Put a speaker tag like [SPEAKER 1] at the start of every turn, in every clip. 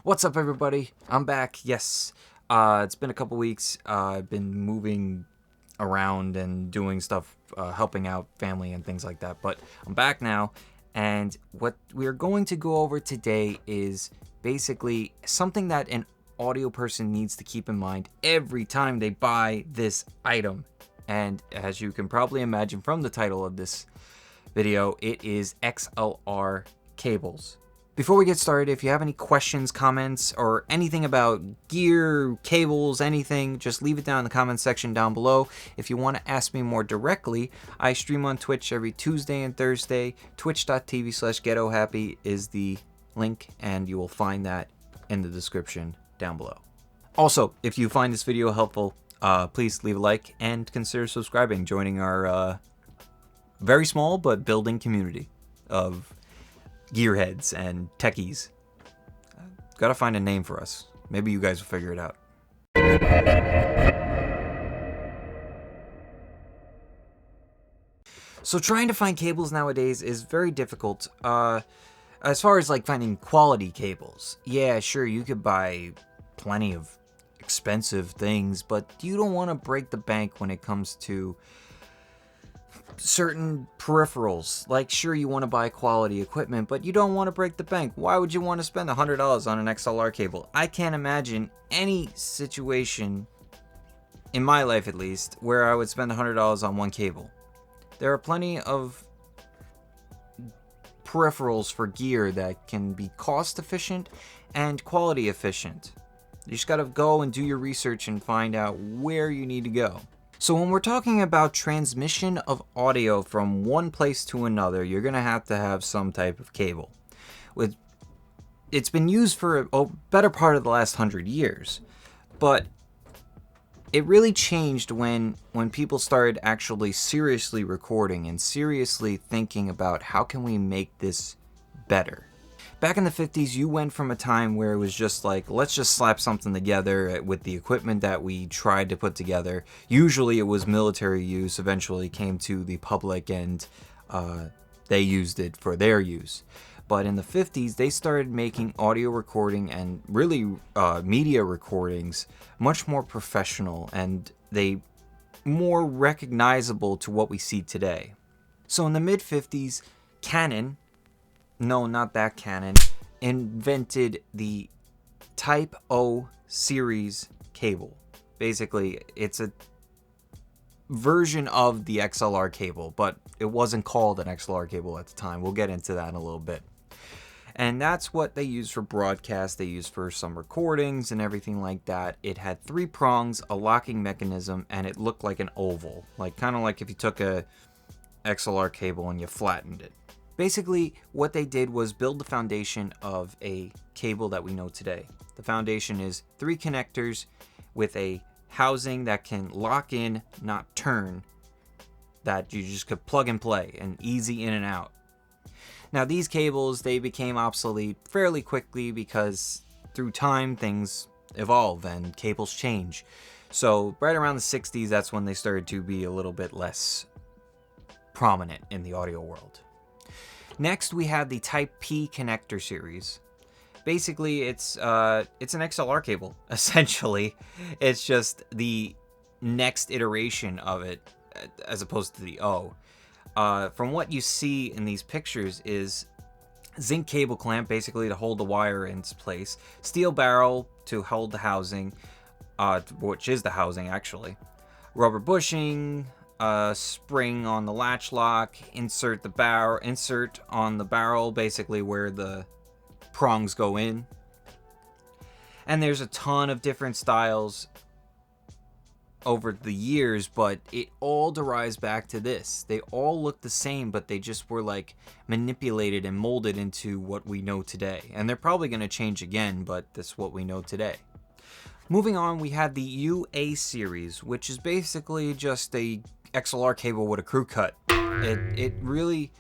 [SPEAKER 1] What's up, everybody? I'm back. Yes, it's been a couple weeks. I've been moving around and doing stuff, helping out family and things like that. But I'm back now, and what we're going to go over today is basically something that an audio person needs to keep in mind every time they buy this item. And as you can probably imagine from the title of this video, it is XLR cables. Before we get started, if you have any questions, comments, or anything about gear, cables, anything, just leave it down in the comments section down below. If you want to ask me more directly, I stream on Twitch every Tuesday and Thursday. Twitch.tv/ghettohappy is the link, and you will find that in the description down below. Also, if you find this video helpful, please leave a like and consider subscribing, joining our very small but building community of gearheads and techies. Gotta find a name for us. Maybe you guys will figure it out. So trying to find cables nowadays is very difficult. As far as like finding quality cables, yeah, sure, you could buy plenty of expensive things, but you don't want to break the bank when it comes to certain peripherals. Like, sure, you want to buy quality equipment, but you don't want to break the bank. Why would you want to spend $100 on an XLR cable? I can't imagine any situation, in my life at least, where I would spend $100 on one cable. There are plenty of peripherals for gear that can be cost efficient and quality efficient. You just gotta go and do your research and find out where you need to go. So when we're talking about transmission of audio from one place to another, you're going to have some type of cable. It's been used for a better part of the last 100 years, but it really changed when people started actually seriously recording and seriously thinking about how can we make this better. Back in the 50s, you went from a time where it was just like, let's just slap something together with the equipment that we tried to put together. Usually it was military use, eventually came to the public, and they used it for their use. But in the 50s, they started making audio recording and really media recordings much more professional, and they more recognizable to what we see today. So in the mid-50s, Canon, no, not that Canon, invented the Type O series cable. Basically, it's a version of the XLR cable, but it wasn't called an XLR cable at the time. We'll get into that in a little bit. And that's what they used for broadcast. They used for some recordings and everything like that. It had 3 prongs, a locking mechanism, and it looked like an oval. Like, kind of like if you took a XLR cable and you flattened it. Basically, what they did was build the foundation of a cable that we know today. The foundation is 3 connectors with a housing that can lock in, not turn, that you just could plug and play and easy in and out. Now, these cables, they became obsolete fairly quickly because through time things evolve and cables change. So right around the 60s, that's when they started to be a little bit less prominent in the audio world. Next, we have the Type P connector series. Basically, it's an XLR cable, essentially. It's just the next iteration of it, as opposed to the O. From what you see in these pictures is zinc cable clamp, basically to hold the wire in its place, steel barrel to hold the housing, which is the housing actually, rubber bushing, spring on the latch lock, insert on the barrel, basically where the prongs go in. And there's a ton of different styles over the years, but it all derives back to this. They all look the same, but they just were like manipulated and molded into what we know today. And they're probably going to change again, but that's what we know today. Moving on, we have the UA series, which is basically just a XLR cable with a crew cut. It really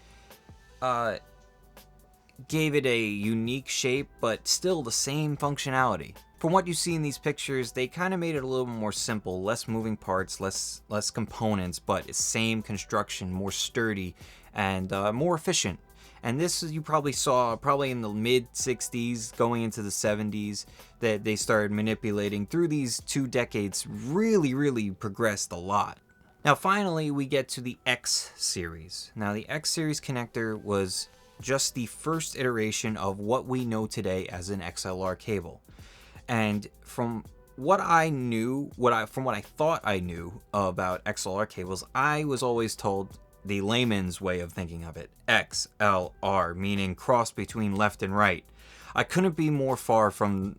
[SPEAKER 1] gave it a unique shape, but still the same functionality. From what you see in these pictures, they kind of made it a little more simple, less moving parts, less components, but same construction, more sturdy, and more efficient. And this you probably saw probably in the mid 60s going into the 70s that they started manipulating. Through these 2 decades really progressed a lot. Now finally we get to the X series. Now the X series connector was just the first iteration of what we know today as an XLR cable. And from what I knew, from what I thought I knew about XLR cables, I was always told the layman's way of thinking of it. XLR, meaning cross between left and right. I couldn't be more far from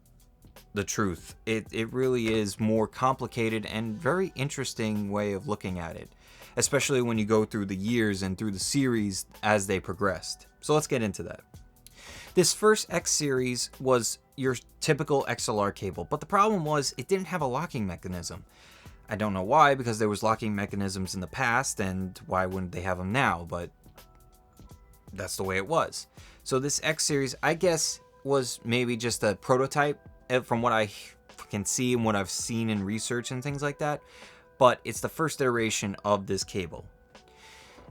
[SPEAKER 1] the truth. It really is more complicated and very interesting way of looking at it, especially when you go through the years and through the series as they progressed. So let's get into that. This first X series was your typical XLR cable, but the problem was it didn't have a locking mechanism. I don't know why, because there was locking mechanisms in the past, and why wouldn't they have them now? But that's the way it was. So this X series, I guess, was maybe just a prototype from what I can see and what I've seen in research and things like that. But it's the first iteration of this cable.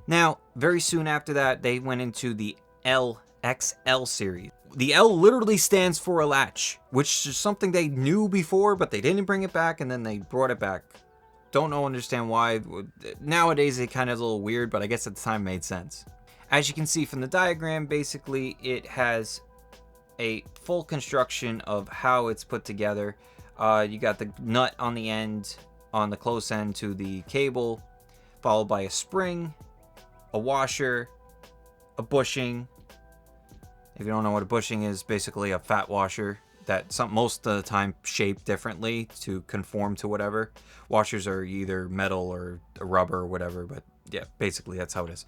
[SPEAKER 1] Now, very soon after that, they went into the XL series. The L literally stands for a latch, which is something they knew before, but they didn't bring it back, and then they brought it back. Don't understand why. Nowadays it kind of is a little weird, but I guess at the time it made sense. As you can see from the diagram, basically it has a full construction of how it's put together. You got the nut on the end, on the close end to the cable, followed by a spring, a washer, a bushing. If you don't know what a bushing is, basically a fat washer that most of the time shaped differently to conform to whatever. Washers are either metal or rubber or whatever, but yeah, basically that's how it is.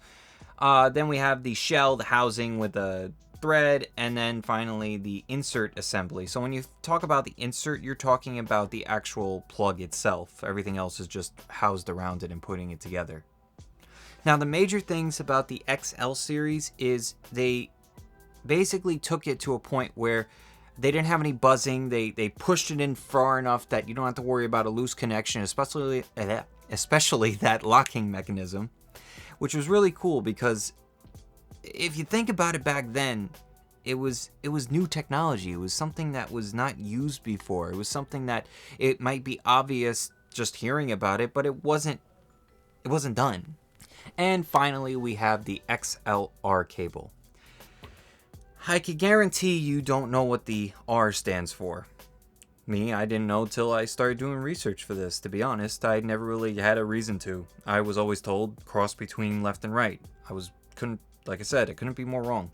[SPEAKER 1] Then we have the shell, the housing with the thread, and then finally the insert assembly. So when you talk about the insert, you're talking about the actual plug itself. Everything else is just housed around it and putting it together. Now the major things about the XL series is they basically took it to a point where they didn't have any buzzing. They pushed it in far enough that you don't have to worry about a loose connection, especially that locking mechanism, which was really cool because if you think about it, back then it was new technology. It was something that was not used before. It was something that it might be obvious just hearing about it, but it wasn't done. And finally we have the XLR cable. I could guarantee you don't know what the R stands for. Me, I didn't know till I started doing research for this. To be honest, I never really had a reason to. I was always told cross between left and right. Like I said, it couldn't be more wrong.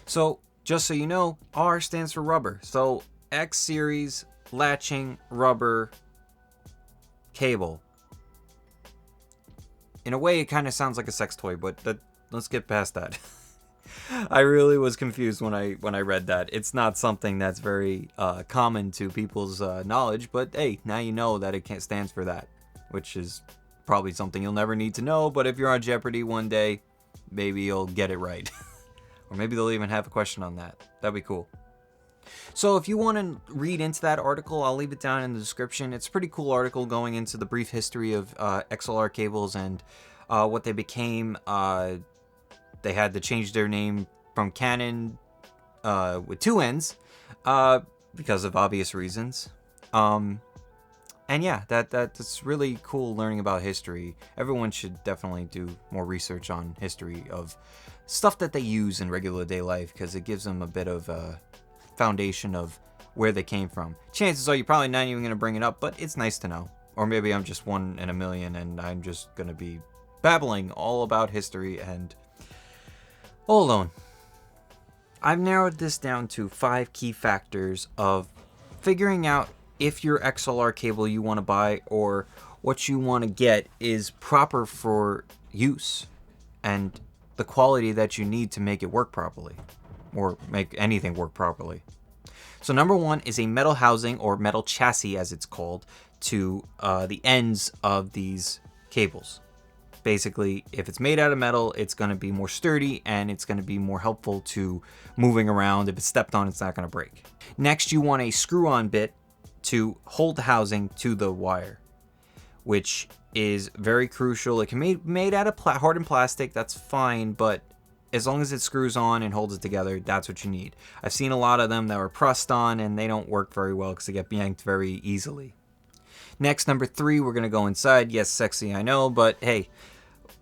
[SPEAKER 1] So, just so you know, R stands for rubber. So, X series latching rubber cable. In a way, it kind of sounds like a sex toy, but let's get past that. I really was confused when I read that. It's not something that's very common to people's knowledge, but hey, now you know that it stands for that, which is probably something you'll never need to know, but if you're on Jeopardy one day, maybe you'll get it right. Or maybe they'll even have a question on that. That'd be cool. So if you want to read into that article, I'll leave it down in the description. It's a pretty cool article going into the brief history of XLR cables and what they became. They had to change their name from Canon with 2 N's because of obvious reasons. And yeah, that's really cool learning about history. Everyone should definitely do more research on history of stuff that they use in regular day life because it gives them a bit of a foundation of where they came from. Chances are you're probably not even going to bring it up, but it's nice to know. Or maybe I'm just one in a million and I'm just going to be babbling all about history and all alone. I've narrowed this down to 5 key factors of figuring out if your XLR cable you want to buy or what you want to get is proper for use and the quality that you need to make it work properly or make anything work properly. So number 1 is a metal housing or metal chassis as it's called to the ends of these cables. Basically, if it's made out of metal, it's going to be more sturdy and it's going to be more helpful to moving around. If it's stepped on, it's not going to break. Next, you want a screw-on bit to hold the housing to the wire, which is very crucial. It can be made out of hardened plastic, that's fine, but as long as it screws on and holds it together, that's what you need. I've seen a lot of them that were pressed on and they don't work very well because they get yanked very easily. Next, number 3, we're going to go inside. Yes, sexy, I know, but hey,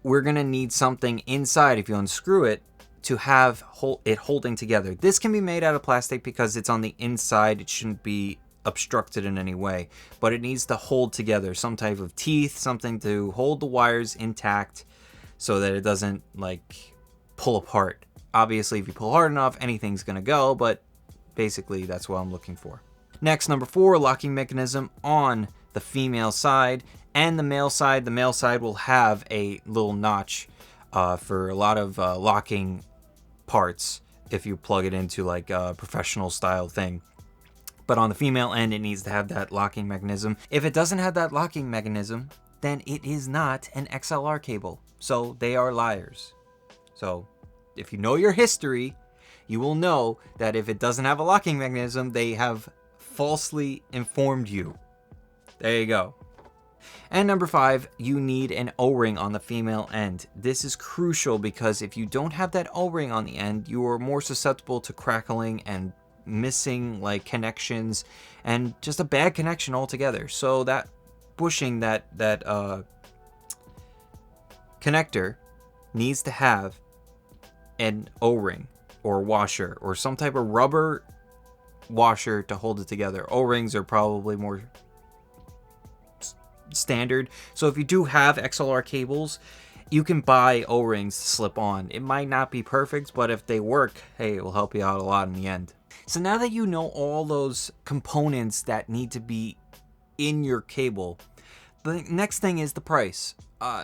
[SPEAKER 1] we're going to need something inside if you unscrew it to have it holding together. This can be made out of plastic because it's on the inside. It shouldn't be obstructed in any way, but it needs to hold together. Some type of teeth, something to hold the wires intact so that it doesn't like pull apart. Obviously, if you pull hard enough, anything's going to go, but basically that's what I'm looking for. Next, number 4, locking mechanism on the female side and the male side. The male side will have a little notch for a lot of locking parts if you plug it into like a professional style thing. But on the female end, it needs to have that locking mechanism. If it doesn't have that locking mechanism, then it is not an XLR cable. So they are liars. So if you know your history, you will know that if it doesn't have a locking mechanism, they have falsely informed you. There you go. And number 5, you need an O-ring on the female end. This is crucial because if you don't have that O-ring on the end, you are more susceptible to crackling and missing like connections and just a bad connection altogether. So that bushing, that connector needs to have an O-ring or washer or some type of rubber washer to hold it together. O-rings are probably more standard. So if you do have XLR cables, you can buy O-rings to slip on. It might not be perfect, but if they work, hey, it will help you out a lot in the end. So now that you know all those components that need to be in your cable, the next thing is the price.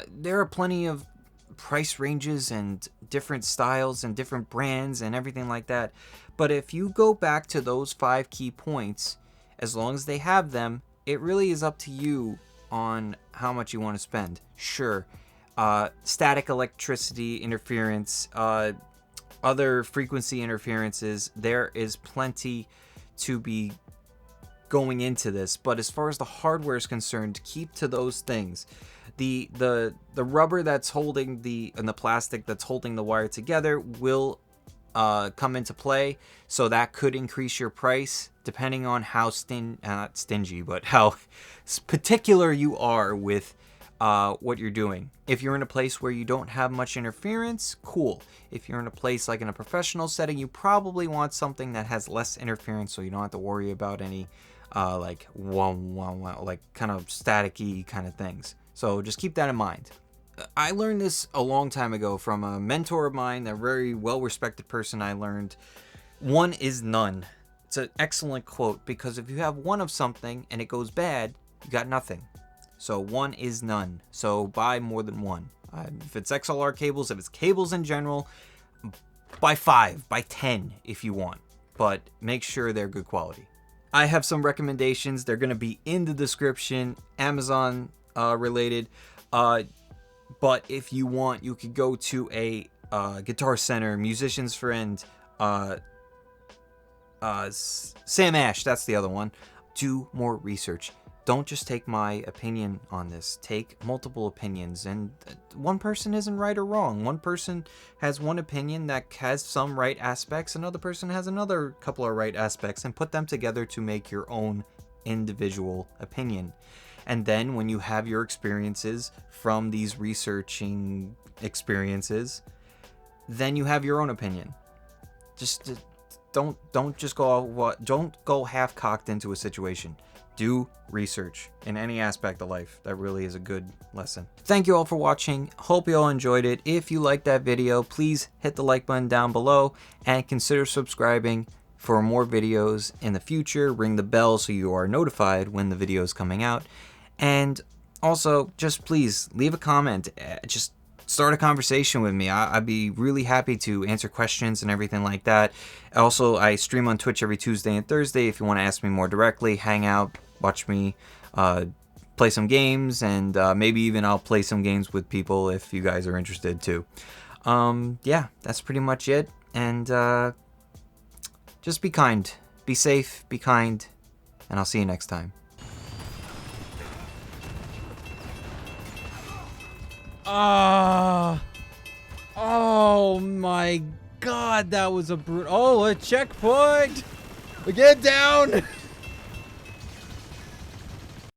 [SPEAKER 1] There are plenty of price ranges and different styles and different brands and everything like that. But if you go back to those 5 key points, as long as they have them, it really is up to you on how much you want to spend. Sure, static electricity interference, other frequency interferences, there is plenty to be going into this. But as far as the hardware is concerned, keep to those things. The rubber that's holding and the plastic that's holding the wire together will come into play, so that could increase your price depending on how not stingy, but how particular you are with what you're doing. If you're in a place where you don't have much interference, cool. If you're in a place like in a professional setting, you probably want something that has less interference, so you don't have to worry about any like like kind of staticky kind of things. So just keep that in mind. I learned this a long time ago from a mentor of mine, a very well-respected person. I learned, one is none. It's an excellent quote, because if you have one of something and it goes bad, you got nothing. So one is none. So buy more than one. If it's XLR cables, if it's cables in general, buy 5, buy 10 if you want, but make sure they're good quality. I have some recommendations. They're going to be in the description, Amazon related. But if you want, you could go to a Guitar Center, Musician's Friend, Sam Ash, that's the other one. Do more research. Don't just take my opinion on this. Take multiple opinions, and one person isn't right or wrong. One person has one opinion that has some right aspects, another person has another couple of right aspects, and put them together to make your own individual opinion. And then when you have your experiences from these researching experiences, then you have your own opinion. Just don't go half-cocked into a situation. Do research in any aspect of life. That really is a good lesson. Thank you all for watching. Hope you all enjoyed it. If you liked that video, please hit the like button down below and consider subscribing for more videos in the future. Ring the bell so you are notified when the video is coming out. And also, just please leave a comment. Just start a conversation with me. I'd be really happy to answer questions and everything like that. Also, I stream on Twitch every Tuesday and Thursday. If you want to ask me more directly, hang out, watch me play some games, and maybe even I'll play some games with people if you guys are interested too. Yeah, that's pretty much it. And just be kind, be safe, be kind, and I'll see you next time.
[SPEAKER 2] Oh. Oh my god, that was a brute. Oh, a checkpoint! Get down!